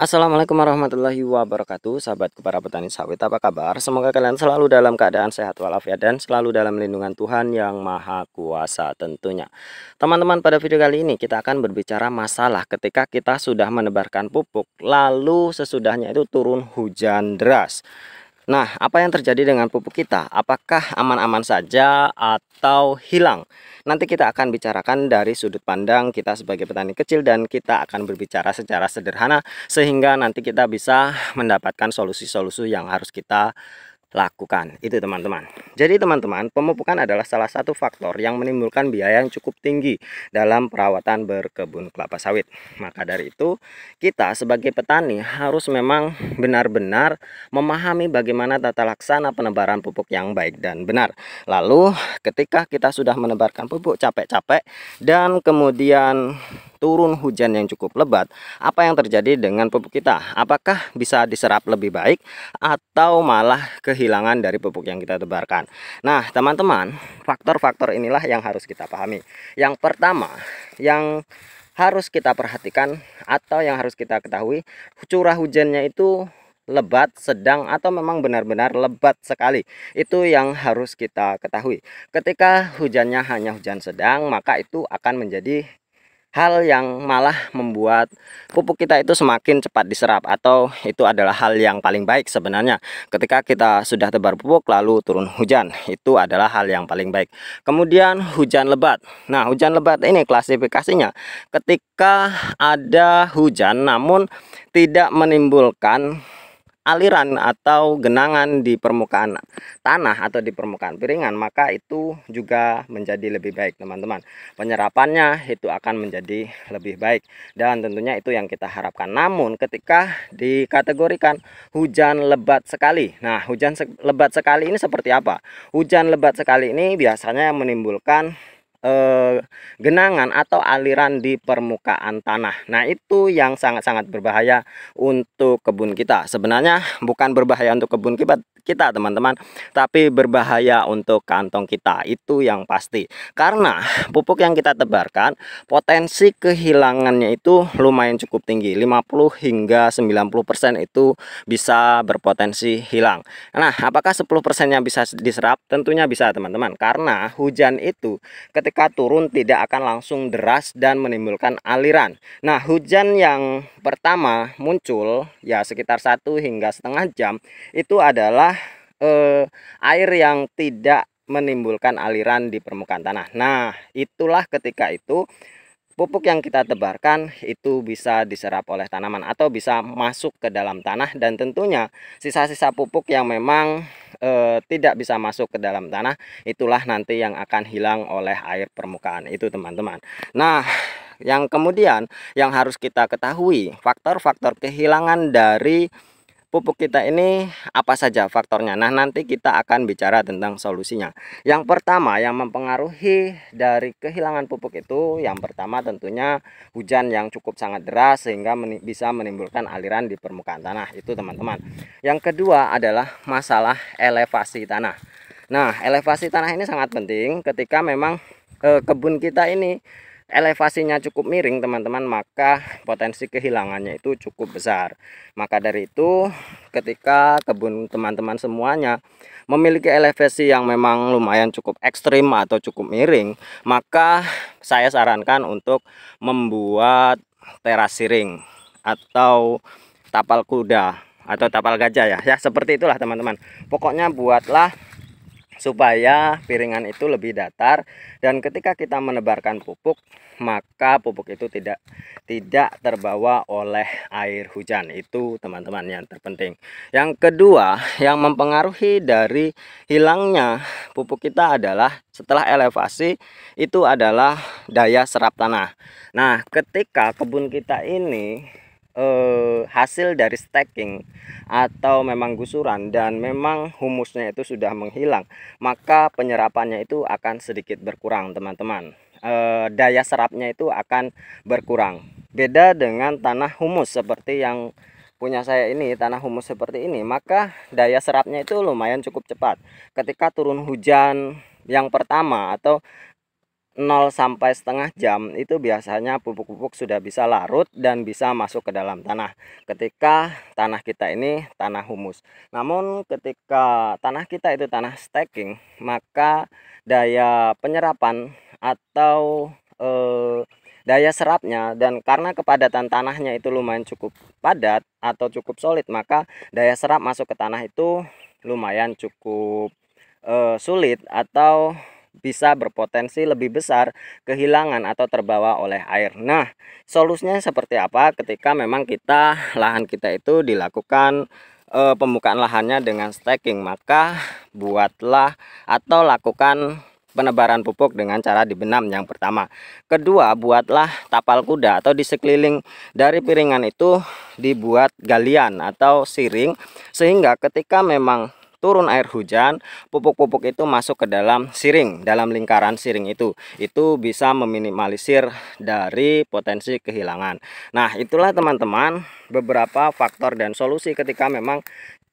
Assalamualaikum warahmatullahi wabarakatuh. Sahabatku para petani sawit, apa kabar? Semoga kalian selalu dalam keadaan sehat walafiat dan selalu dalam lindungan Tuhan yang Maha Kuasa tentunya. Teman-teman, pada video kali ini kita akan berbicara masalah ketika kita sudah menebarkan pupuk lalu sesudahnya itu turun hujan deras. Nah, apa yang terjadi dengan pupuk kita? Apakah aman-aman saja atau hilang? Nanti kita akan bicarakan dari sudut pandang kita sebagai petani kecil, dan kita akan berbicara secara sederhana sehingga nanti kita bisa mendapatkan solusi-solusi yang harus kita lakukan. Itu teman-teman. Jadi teman-teman, pemupukan adalah salah satu faktor yang menimbulkan biaya yang cukup tinggi dalam perawatan berkebun kelapa sawit. Maka dari itu, kita sebagai petani harus memang benar-benar memahami bagaimana tata laksana penebaran pupuk yang baik dan benar. Lalu ketika kita sudah menebarkan pupuk capek-capek dan kemudian turun hujan yang cukup lebat, apa yang terjadi dengan pupuk kita? Apakah bisa diserap lebih baik atau malah kehilangan dari pupuk yang kita tebarkan? Nah, teman-teman, faktor-faktor inilah yang harus kita pahami. Yang pertama, yang harus kita perhatikan atau yang harus kita ketahui, curah hujannya itu lebat, sedang, atau memang benar-benar lebat sekali. Itu yang harus kita ketahui. Ketika hujannya hanya hujan sedang, maka itu akan menjadi hal yang malah membuat pupuk kita itu semakin cepat diserap, atau itu adalah hal yang paling baik sebenarnya. Ketika kita sudah tebar pupuk lalu turun hujan, itu adalah hal yang paling baik. Kemudian hujan lebat. Nah, hujan lebat ini klasifikasinya ketika ada hujan namun tidak menimbulkan aliran atau genangan di permukaan tanah atau di permukaan piringan, maka itu juga menjadi lebih baik teman-teman. Penyerapannya itu akan menjadi lebih baik, dan tentunya itu yang kita harapkan. Namun ketika dikategorikan hujan lebat sekali, nah hujan lebat sekali ini seperti apa? Hujan lebat sekali ini biasanya menimbulkan genangan atau aliran di permukaan tanah. Nah, itu yang sangat-sangat berbahaya untuk kebun kita. Sebenarnya bukan berbahaya untuk kebun kita teman-teman, tapi berbahaya untuk kantong kita, itu yang pasti. Karena pupuk yang kita tebarkan, potensi kehilangannya itu lumayan cukup tinggi, 50 hingga 90% itu bisa berpotensi hilang. Nah, apakah 10%-nya bisa diserap? Tentunya bisa teman-teman, karena hujan itu ketika turun tidak akan langsung deras dan menimbulkan aliran. Nah, hujan yang pertama muncul ya sekitar 1 hingga setengah jam itu adalah air yang tidak menimbulkan aliran di permukaan tanah. Nah, itulah ketika itu pupuk yang kita tebarkan itu bisa diserap oleh tanaman atau bisa masuk ke dalam tanah, dan tentunya sisa-sisa pupuk yang memang tidak bisa masuk ke dalam tanah, itulah nanti yang akan hilang oleh air permukaan itu teman-teman. Nah, yang kemudian yang harus kita ketahui, faktor-faktor kehilangan dari pupuk kita ini apa saja faktornya. Nah, nanti kita akan bicara tentang solusinya. Yang pertama yang mempengaruhi dari kehilangan pupuk itu, yang pertama tentunya hujan yang cukup sangat deras sehingga bisa menimbulkan aliran di permukaan tanah, itu teman-teman. Yang kedua adalah masalah elevasi tanah. Nah, elevasi tanah ini sangat penting ketika memang kebun kita ini elevasinya cukup miring teman-teman, maka potensi kehilangannya itu cukup besar. Maka dari itu, ketika kebun teman-teman semuanya memiliki elevasi yang memang lumayan cukup ekstrim atau cukup miring, maka saya sarankan untuk membuat teras siring atau tapal kuda atau tapal gajah ya seperti itulah teman-teman. Pokoknya buatlah supaya piringan itu lebih datar, dan ketika kita menebarkan pupuk, maka pupuk itu tidak terbawa oleh air hujan. Itu teman-teman yang terpenting. Yang kedua yang mempengaruhi dari hilangnya pupuk kita adalah setelah elevasi, itu adalah daya serap tanah. Nah, ketika kebun kita ini hasil dari stacking atau memang gusuran dan memang humusnya itu sudah menghilang, maka penyerapannya itu akan sedikit berkurang teman-teman. Daya serapnya itu akan berkurang. Beda dengan tanah humus seperti yang punya saya ini, tanah humus seperti ini, maka daya serapnya itu lumayan cukup cepat. Ketika turun hujan yang pertama atau 0 sampai setengah jam itu biasanya pupuk-pupuk sudah bisa larut dan bisa masuk ke dalam tanah ketika tanah kita ini tanah humus. Namun ketika tanah kita itu tanah stacking, maka daya penyerapan atau daya serapnya, dan karena kepadatan tanahnya itu lumayan cukup padat atau cukup solid, maka daya serap masuk ke tanah itu lumayan cukup sulit atau bisa berpotensi lebih besar kehilangan atau terbawa oleh air. Nah, solusinya seperti apa ketika memang lahan kita itu dilakukan pembukaan lahannya dengan stacking? Maka buatlah atau lakukan penebaran pupuk dengan cara dibenam yang pertama. Kedua, buatlah tapal kuda atau di sekeliling dari piringan itu dibuat galian atau siring, sehingga ketika memang turun air hujan, pupuk-pupuk itu masuk ke dalam siring, dalam lingkaran siring itu bisa meminimalisir dari potensi kehilangan. Nah, itulah teman-teman beberapa faktor dan solusi ketika memang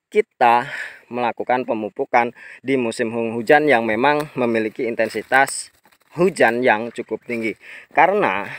kita melakukan pemupukan di musim hujan yang memang memiliki intensitas hujan yang cukup tinggi. Karena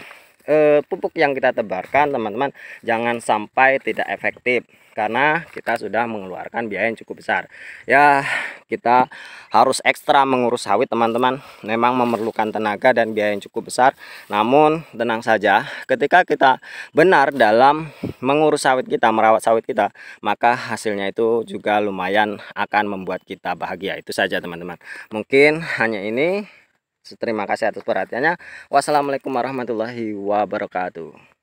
pupuk yang kita tebarkan teman-teman jangan sampai tidak efektif, karena kita sudah mengeluarkan biaya yang cukup besar. Ya, kita harus ekstra mengurus sawit teman-teman, memang memerlukan tenaga dan biaya yang cukup besar. Namun tenang saja, ketika kita benar dalam mengurus sawit kita, merawat sawit kita, maka hasilnya itu juga lumayan akan membuat kita bahagia. Itu saja teman-teman, mungkin hanya ini. Terima kasih atas perhatiannya. Wassalamualaikum warahmatullahi wabarakatuh.